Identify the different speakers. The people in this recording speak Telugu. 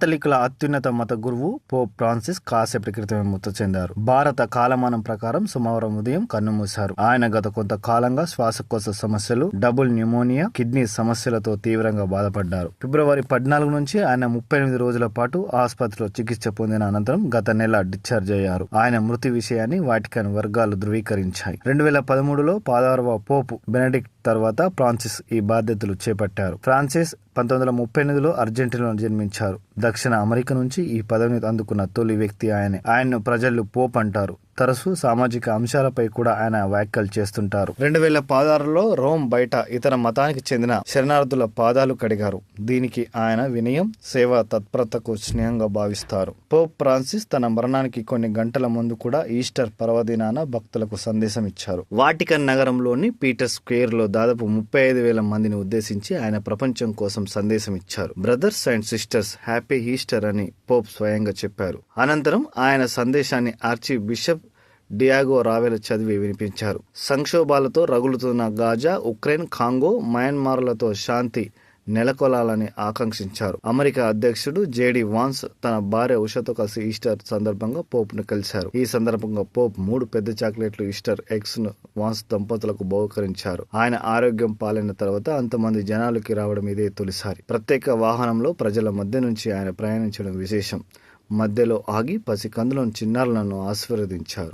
Speaker 1: కథలికుల అత్యున్నత మత గురువు పోప్ ఫ్రాన్సిస్ కాసేపటి క్రితమే మృతి చెందారు. భారత కాలమానం ప్రకారం సోమవారం ఉదయం కన్నుమూశారు. ఆయన గత కొంతకాలంగా శ్వాసకోశ సమస్యలు, డబుల్ న్యూమోనియా, కిడ్నీ సమస్యలతో తీవ్రంగా బాధపడ్డారు. ఫిబ్రవరి 14 నుంచి ఆయన 38 రోజుల పాటు ఆసుపత్రిలో చికిత్స పొందిన అనంతరం గత నెల డిశ్చార్జ్ అయ్యారు. ఆయన మృతి విషయాన్ని వాటికన్ వర్గాలు ధృవీకరించాయి. 2013లో 16వ పోప్ బెనడిక్ట్ తర్వాత ఫ్రాన్సిస్ ఈ బాధ్యతలు చేపట్టారు. ఫ్రాన్సిస్ 1938లో అర్జెంటీనాలో జన్మించారు. దక్షిణ అమెరికా నుంచి ఈ పదవిని అందుకున్న తొలి వ్యక్తి ఆయనే. ఆయన్ను ప్రజలు పోప్ అంటారు. తరచూ సామాజిక అంశాలపై కూడా ఆయన వ్యాఖ్యలు చేస్తుంటారు. 2016లో రోమ్ బయట ఇతర మతానికి చెందిన శరణార్థుల పాదాలు కడిగారు. దీనికి ఆయన వినయం, సేవా తత్పరతకు చిహ్నంగా భావిస్తారు. పోప్ ఫ్రాన్సిస్ తన మరణానికి కొన్ని గంటల ముందు కూడా ఈస్టర్ పర్వదినాన భక్తులకు సందేశం ఇచ్చారు. వాటికన్ నగరంలోని పీటర్ స్క్వేర్ లో దాదాపు 35,000 మందిని ఉద్దేశించి ఆయన ప్రపంచం కోసం సందేశం ఇచ్చారు. Brothers and sisters, happy Easter అని పోప్ స్వయంగా చెప్పారు. అనంతరం ఆయన సందేశాన్ని ఆర్చి బిషప్ డియాగో రావెల చదివి వినిపించారు. సంక్షోభాలతో రగులుతున్న గాజా, ఉక్రెయిన్, కాంగో, మయన్మార్లతో శాంతి నెలకొలాలని ఆకాంక్షించారు. అమెరికా అధ్యక్షుడు జేడీ వాన్స్ తన భార్య ఉషతో కలిసి ఈస్టర్ సందర్భంగా పోప్ ను కలిశారు. ఈ సందర్భంగా పోప్ 3 పెద్ద చాక్లెట్లు ఈస్టర్ ఎగ్స్ ను వాన్స్ దంపతులకు బహుకరించారు. ఆయన ఆరోగ్యం పాలైన తర్వాత అంతమంది జనాలకి రావడం ఇదే తొలిసారి. ప్రత్యేక వాహనంలో ప్రజల మధ్య నుంచి ఆయన ప్రయాణించడం విశేషం. మధ్యలో ఆగి పసికందులను, చిన్నారులను ఆశీర్వదించారు.